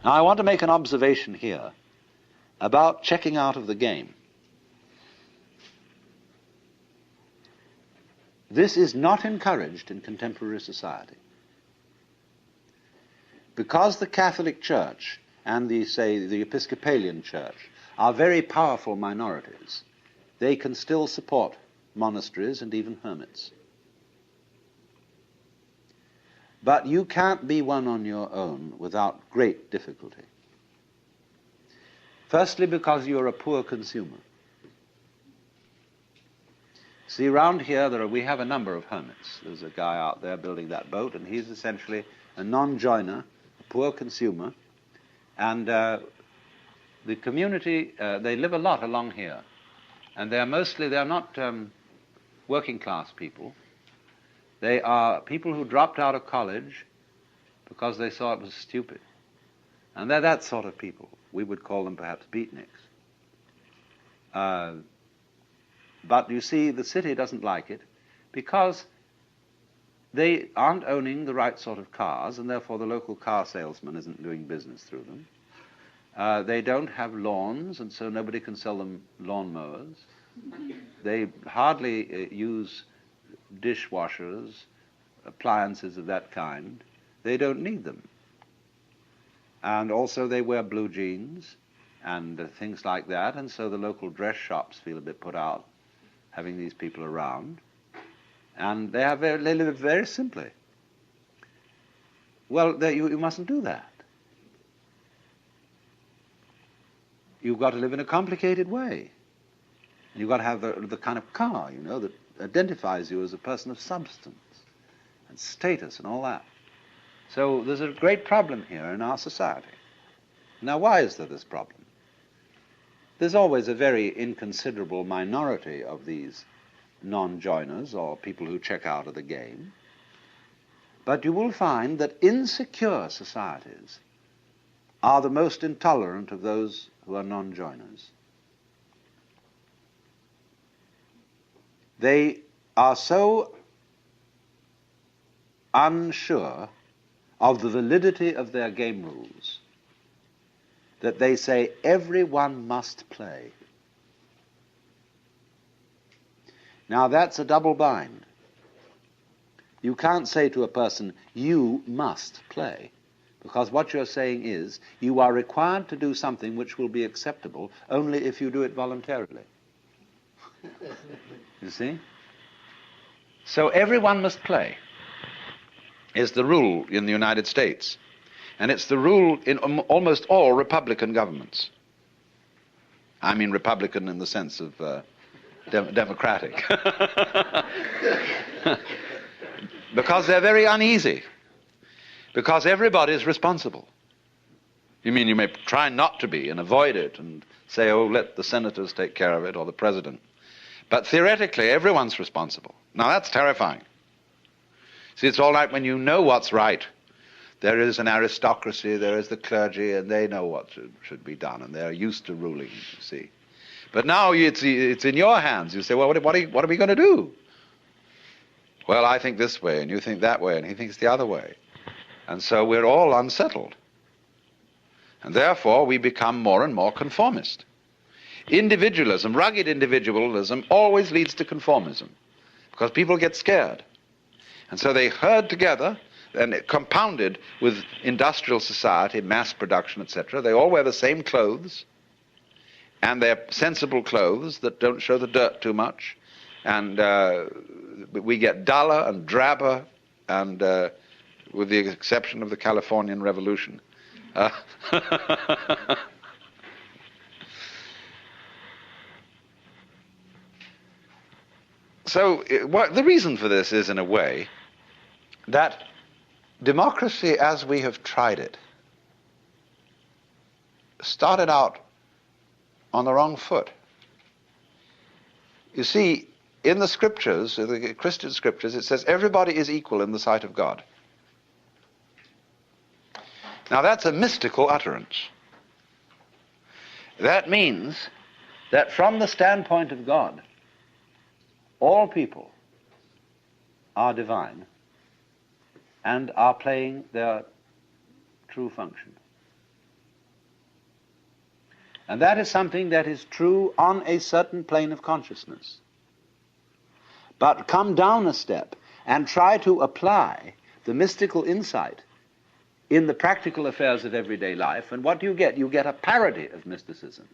Now, I want to make an observation here about checking out of the game. This is not encouraged in contemporary society. Because the Catholic Church and the Episcopalian Church are very powerful minorities, they can still support monasteries and even hermits. But you can't be one on your own without great difficulty. Firstly, because you're a poor consumer. See, around here we have a number of hermits. There's a guy out there building that boat, and he's essentially a non-joiner, a poor consumer, and the community, they live a lot along here, and they're not working class people. They are people who dropped out of college because they saw it was stupid. And they're that sort of people. We would call them perhaps beatniks. But you see, the city doesn't like it because they aren't owning the right sort of cars, and therefore the local car salesman isn't doing business through them. They don't have lawns, and so nobody can sell them lawnmowers. They hardly use dishwashers, appliances of that kind. They don't need them. And also they wear blue jeans and things like that, and so the local dress shops feel a bit put out having these people around. And they live very simply. Well, you mustn't do that. You've got to live in a complicated way. You've got to have the kind of car, that identifies you as a person of substance and status and all that. So there's a great problem here in our society. Now, why is there this problem? There's always a very inconsiderable minority of these non-joiners or people who check out of the game. But you will find that insecure societies are the most intolerant of those who are non-joiners. They are so unsure of the validity of their game rules that they say everyone must play. Now that's a double bind. You can't say to a person, you must play, because what you're saying is you are required to do something which will be acceptable only if you do it voluntarily. You see? So everyone must play is the rule in the United States. And it's the rule in almost all Republican governments. I mean Republican in the sense of democratic. Because they're very uneasy. Because everybody is responsible. You mean you may try not to be and avoid it and say, oh, let the senators take care of it or the president. But theoretically, everyone's responsible. Now, that's terrifying. See, it's all right when you know what's right. There is an aristocracy, there is the clergy, and they know what should be done, and they're used to ruling, you see. But now it's in your hands. You say, well, what are we going to do? Well, I think this way, and you think that way, and he thinks the other way. And so we're all unsettled. And therefore, we become more and more conformist. Individualism, rugged individualism, always leads to conformism, because people get scared. And so they herd together, and compounded with industrial society, mass production, etc. They all wear the same clothes, and they're sensible clothes that don't show the dirt too much. And we get duller and drabber, and with the exception of the Californian Revolution. So the reason for this is, in a way, that democracy as we have tried it started out on the wrong foot. You see, in the scriptures, the Christian scriptures, it says everybody is equal in the sight of God. Now that's a mystical utterance. That means that from the standpoint of God, all people are divine and are playing their true function. And that is something that is true on a certain plane of consciousness. But come down a step and try to apply the mystical insight in the practical affairs of everyday life, and what do you get? You get a parody of mysticism.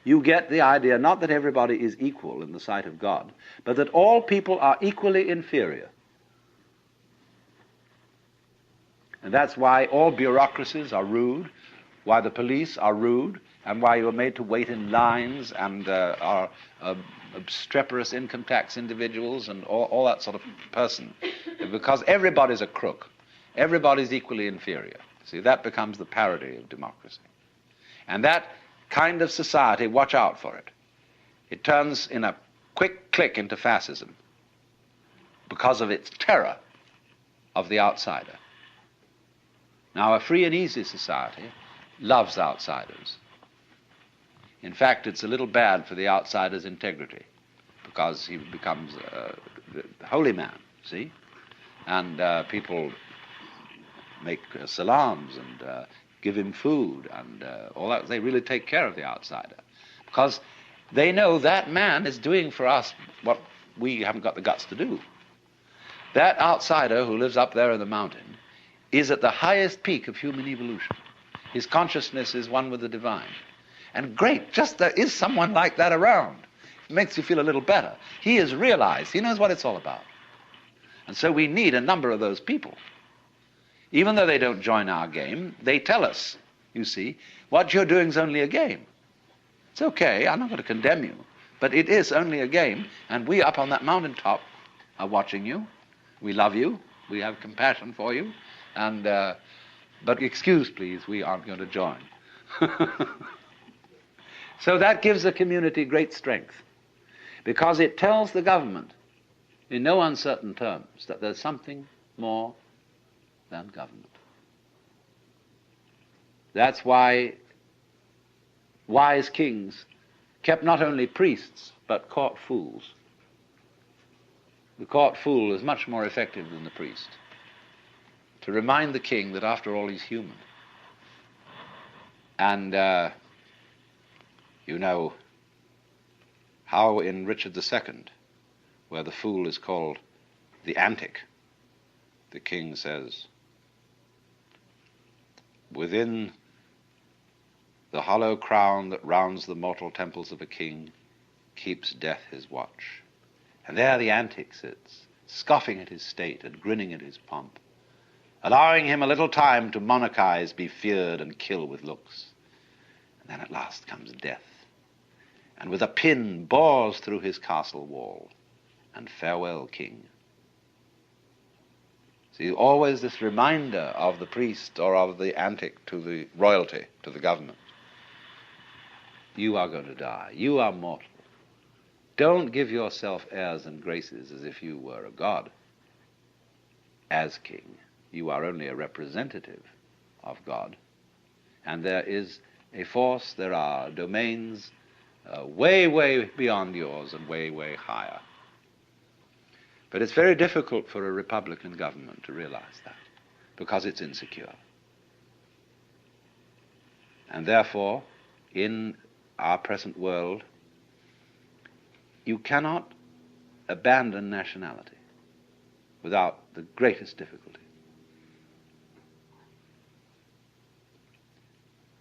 You get the idea not that everybody is equal in the sight of God, but that all people are equally inferior. And that's why all bureaucracies are rude, why the police are rude, and why you are made to wait in lines and are obstreperous income tax individuals and all that sort of person. Because everybody's a crook. Everybody's equally inferior. See, that becomes the parody of democracy. And that kind of society, watch out for it. It turns in a quick click into fascism because of its terror of the outsider. Now, a free and easy society loves outsiders. In fact, it's a little bad for the outsider's integrity because he becomes a holy man, see? And people make salams and give him food and all that. They really take care of the outsider because they know that man is doing for us what we haven't got the guts to do. That outsider who lives up there in the mountain is at the highest peak of human evolution. His consciousness is one with the divine. And great, just there is someone like that around. It makes you feel a little better. He has realized, he knows what it's all about. And so we need a number of those people. Even though they don't join our game, they tell us, you see, what you're doing is only a game. It's okay, I'm not going to condemn you, but it is only a game, and we up on that mountaintop are watching you. We love you, we have compassion for you, and but excuse, please, we aren't going to join. So that gives the community great strength, because it tells the government in no uncertain terms that there's something more than government. That's why wise kings kept not only priests, but court fools. The court fool is much more effective than the priest, to remind the king that after all he's human. And you know how in Richard II, where the fool is called the antic, the king says, within the hollow crown that rounds the mortal temples of a king keeps death his watch. And there the antic sits, scoffing at his state and grinning at his pomp, allowing him a little time to monarchize, be feared, and kill with looks. And then at last comes death, and with a pin bores through his castle wall, and farewell, king. See, always this reminder of the priest or of the antic to the royalty, to the government. You are going to die. You are mortal. Don't give yourself airs and graces as if you were a god. As king, you are only a representative of God. And there is a force, there are domains way, way beyond yours and way, way higher. But it's very difficult for a Republican government to realize that, because it's insecure. And therefore, in our present world, you cannot abandon nationality without the greatest difficulty.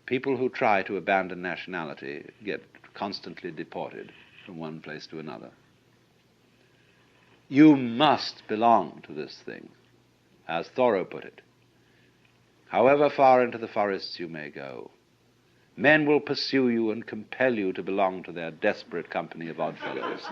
People who try to abandon nationality get constantly deported from one place to another. You must belong to this thing, as Thoreau put it. However far into the forests you may go, men will pursue you and compel you to belong to their desperate company of oddfellows.